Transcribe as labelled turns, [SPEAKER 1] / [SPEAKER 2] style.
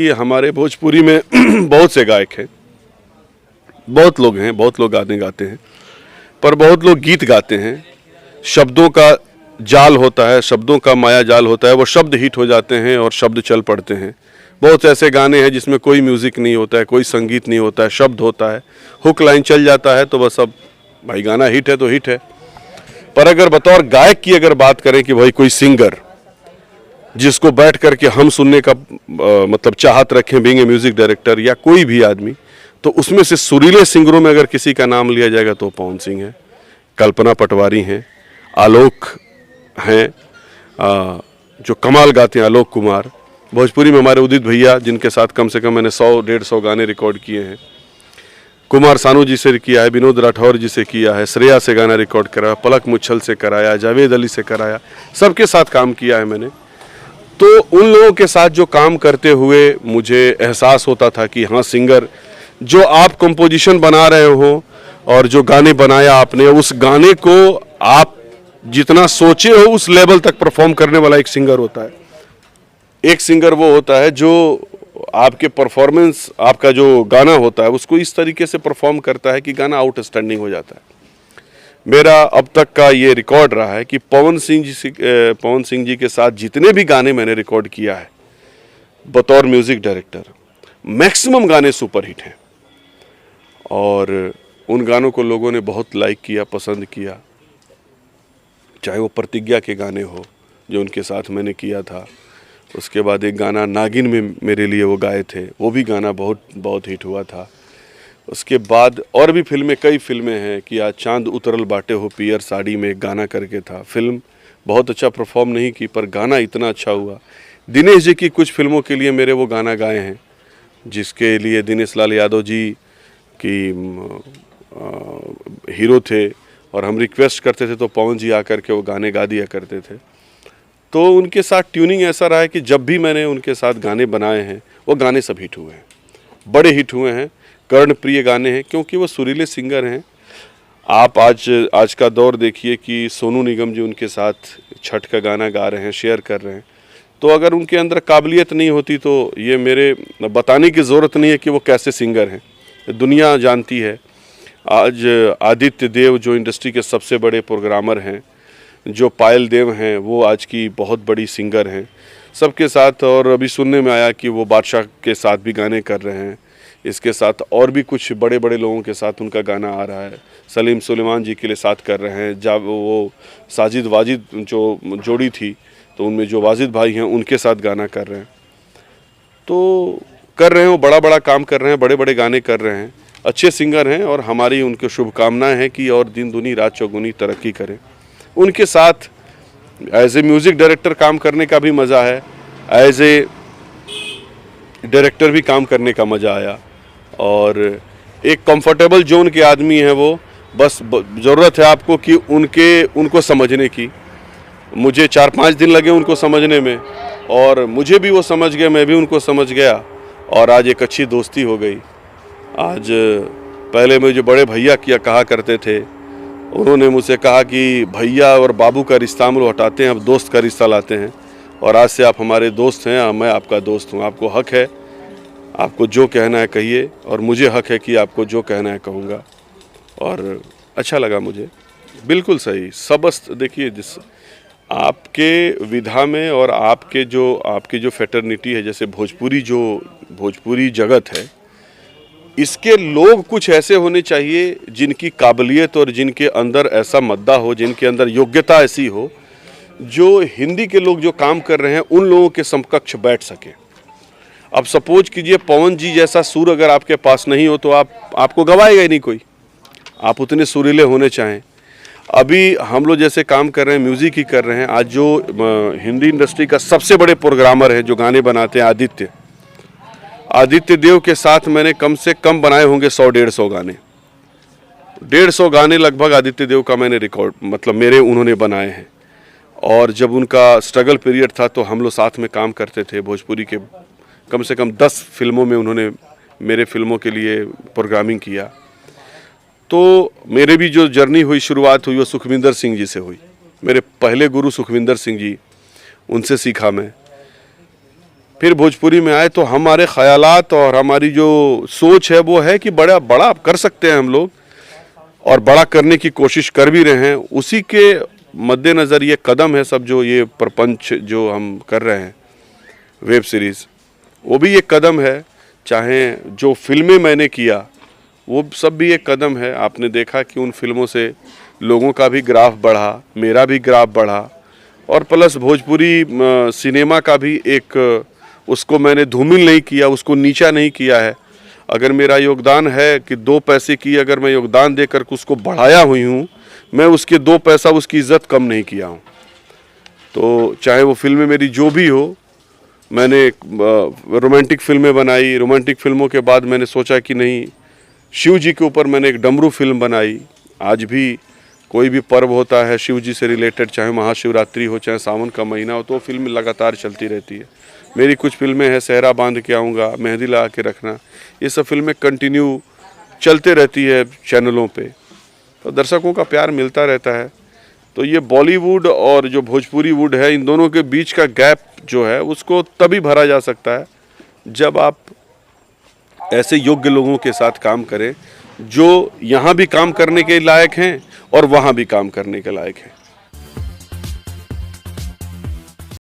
[SPEAKER 1] ये हमारे भोजपुरी में बहुत से गायक हैं, बहुत लोग गाने गाते हैं, पर बहुत लोग गीत गाते हैं। शब्दों का जाल होता है, शब्दों का माया जाल होता है, वो शब्द हिट हो जाते हैं और शब्द चल पड़ते हैं। बहुत ऐसे गाने हैं जिसमें कोई म्यूज़िक नहीं होता है, कोई संगीत नहीं होता है, शब्द होता है, हुक लाइन चल जाता है तो बस अब भाई गाना हिट है तो हिट है। पर अगर बतौर गायक की अगर बात करें कि भाई कोई सिंगर जिसको बैठ करके हम सुनने का मतलब चाहत रखें, बीइंग ए म्यूजिक डायरेक्टर या कोई भी आदमी, तो उसमें से सुरीले सिंगरों में अगर किसी का नाम लिया जाएगा तो पवन सिंह है, कल्पना पटवारी हैं, आलोक हैं, जो कमाल गाते हैं, आलोक कुमार। भोजपुरी में हमारे उदित भैया, जिनके साथ कम से कम मैंने 100-150 गाने रिकॉर्ड किए हैं। कुमार सानू जी से किया है, विनोद राठौर जी से किया है, श्रेया से गाना रिकॉर्ड कराया, पलक मुच्छल से कराया, जावेद अली से कराया, सबके साथ काम किया है मैंने। तो उन लोगों के साथ जो काम करते हुए मुझे एहसास होता था कि हाँ, सिंगर जो आप कंपोजिशन बना रहे हो और जो गाने बनाया आपने, उस गाने को आप जितना सोचे हो उस लेवल तक परफॉर्म करने वाला एक सिंगर होता है। एक सिंगर वो होता है जो आपके परफॉर्मेंस, आपका जो गाना होता है उसको इस तरीके से परफॉर्म करता है कि गाना आउटस्टैंडिंग हो जाता है। मेरा अब तक का ये रिकॉर्ड रहा है कि पवन सिंह जी के साथ जितने भी गाने मैंने रिकॉर्ड किया है बतौर म्यूजिक डायरेक्टर, मैक्सिमम गाने सुपर हिट हैं और उन गानों को लोगों ने बहुत लाइक किया, पसंद किया। चाहे वो प्रतिज्ञा के गाने हो जो उनके साथ मैंने किया था, उसके बाद एक गाना नागिन में मेरे लिए वो गाए थे, वो भी गाना बहुत हिट हुआ था। उसके बाद और भी फिल्में, कई फिल्में हैं कि आज चांद उतरल बाटे हो पियर साड़ी में एक गाना करके था। फिल्म बहुत अच्छा परफॉर्म नहीं की पर गाना इतना अच्छा हुआ। दिनेश जी की कुछ फिल्मों के लिए मेरे वो गाना गाए हैं, जिसके लिए दिनेश लाल यादव जी की हीरो थे और हम रिक्वेस्ट करते थे तो पवन जी आकर के वो गाने गा दिया करते थे। तो उनके साथ ट्यूनिंग ऐसा रहा है कि जब भी मैंने उनके साथ गाने बनाए हैं वो गाने सब हिट हुए हैं, बड़े हिट हुए हैं, कर्णप्रिय गाने हैं, क्योंकि वो सुरीले सिंगर हैं। आप आज का दौर देखिए कि सोनू निगम जी उनके साथ छठ का गाना गा रहे हैं, शेयर कर रहे हैं। तो अगर उनके अंदर काबिलियत नहीं होती तो ये मेरे बताने की ज़रूरत नहीं है कि वो कैसे सिंगर हैं, दुनिया जानती है। आज आदित्य देव जो इंडस्ट्री के सबसे बड़े प्रोग्रामर हैं, जो पायल देव हैं, वो आज की बहुत बड़ी सिंगर हैं सबके साथ। और अभी सुनने में आया कि वो बादशाह के साथ भी गाने कर रहे हैं, इसके साथ और भी कुछ बड़े बड़े लोगों के साथ उनका गाना आ रहा है। सलीम सुलेमान जी के लिए साथ कर रहे हैं, जब वो साजिद वाजिद जो जोड़ी थी तो उनमें जो वाजिद भाई हैं उनके साथ गाना कर रहे हैं। तो कर रहे हैं, वो बड़ा काम कर रहे हैं, बड़े बड़े गाने कर रहे हैं, अच्छे सिंगर हैं और हमारी उनको शुभकामनाएं हैं कि और दिन दुनी रात चौगुनी तरक्की करें। उनके साथ एज ए म्यूज़िक डायरेक्टर काम करने का भी मज़ा है, एज ए डायरेक्टर भी काम करने का मज़ा आया और एक कंफर्टेबल जोन के आदमी हैं वो। बस ज़रूरत है आपको कि उनको समझने की। मुझे 4-5 दिन लगे उनको समझने में और मुझे भी वो समझ गए, मैं भी उनको समझ गया और आज एक अच्छी दोस्ती हो गई। आज पहले मुझे बड़े भैया कहा करते थे, उन्होंने मुझसे कहा कि भैया और बाबू का रिश्ता हम लोग हटाते हैं, अब दोस्त का रिश्ता लाते हैं और आज से आप हमारे दोस्त हैं, मैं आपका दोस्त हूँ। आपको हक है, आपको जो कहना है कहिए और मुझे हक है कि आपको जो कहना है कहूँगा। और अच्छा लगा मुझे, बिल्कुल सही सबस्त। देखिए, जिस आपके विधा में और आपकी जो फैटर्निटी है, जैसे भोजपुरी जगत है, इसके लोग कुछ ऐसे होने चाहिए जिनकी काबिलियत और जिनके अंदर ऐसा मद्दा हो, जिनके अंदर योग्यता ऐसी हो, जो हिंदी के लोग जो काम कर रहे हैं उन लोगों के समकक्ष बैठ सके। अब सपोज कीजिए पवन जी जैसा सुर अगर आपके पास नहीं हो तो आपको गवाएगा ही नहीं कोई, आप उतने सुरीले होने चाहें। अभी हम लोग जैसे काम कर रहे हैं, म्यूज़िक ही कर रहे हैं, आज जो हिंदी इंडस्ट्री का सबसे बड़े प्रोग्रामर है जो गाने बनाते हैं, आदित्य देव के साथ मैंने कम से कम बनाए होंगे 100-150 गाने। 150 गाने लगभग आदित्य देव का मैंने रिकॉर्ड उन्होंने बनाए हैं। और जब उनका स्ट्रगल पीरियड था तो हम लोग साथ में काम करते थे। भोजपुरी के कम से कम 10 फिल्मों में उन्होंने मेरे फिल्मों के लिए प्रोग्रामिंग किया। तो मेरे भी जो जर्नी हुई, शुरुआत हुई, वो सुखविंदर सिंह जी से हुई। मेरे पहले गुरु सुखविंदर सिंह जी, उनसे सीखा मैं। फिर भोजपुरी में आए तो हमारे ख्यालात और हमारी जो सोच है वो है कि बड़ा बड़ा कर सकते हैं हम लोग, और बड़ा करने की कोशिश कर भी रहे हैं। उसी के मद्देनज़र ये कदम है सब, जो ये प्रपंच जो हम कर रहे हैं वेब सीरीज़, वो भी एक कदम है। चाहे जो फिल्में मैंने किया वो सब भी एक कदम है। आपने देखा कि उन फिल्मों से लोगों का भी ग्राफ बढ़ा, मेरा भी ग्राफ बढ़ा, और प्लस भोजपुरी सिनेमा का भी एक, उसको मैंने धूमिल नहीं किया, उसको नीचा नहीं किया है। अगर मेरा योगदान है कि 2 पैसे की अगर मैं योगदान देकर के उसको बढ़ाया हुई हूँ, मैं उसके 2 पैसा उसकी इज़्ज़त कम नहीं किया हूँ। तो चाहे वो फिल्में मेरी जो भी हो, मैंने रोमांटिक फिल्में बनाई, रोमांटिक फिल्मों के बाद मैंने सोचा कि नहीं, शिव जी के ऊपर मैंने एक डमरू फिल्म बनाई। आज भी कोई भी पर्व होता है शिव जी से रिलेटेड, चाहे महाशिवरात्रि हो, चाहे सावन का महीना हो, तो फिल्म लगातार चलती रहती है। मेरी कुछ फिल्में हैं, सहरा बांध के आऊँगा, मेहंदी लगा के रखना, ये सब फिल्में कंटिन्यू चलते रहती है चैनलों पे, तो दर्शकों का प्यार मिलता रहता है। तो ये बॉलीवुड और जो भोजपुरी वुड है, इन दोनों के बीच का गैप जो है उसको तभी भरा जा सकता है जब आप ऐसे योग्य लोगों के साथ काम करें जो यहाँ भी काम करने के लायक हैं और वहाँ भी काम करने के लायक हैं।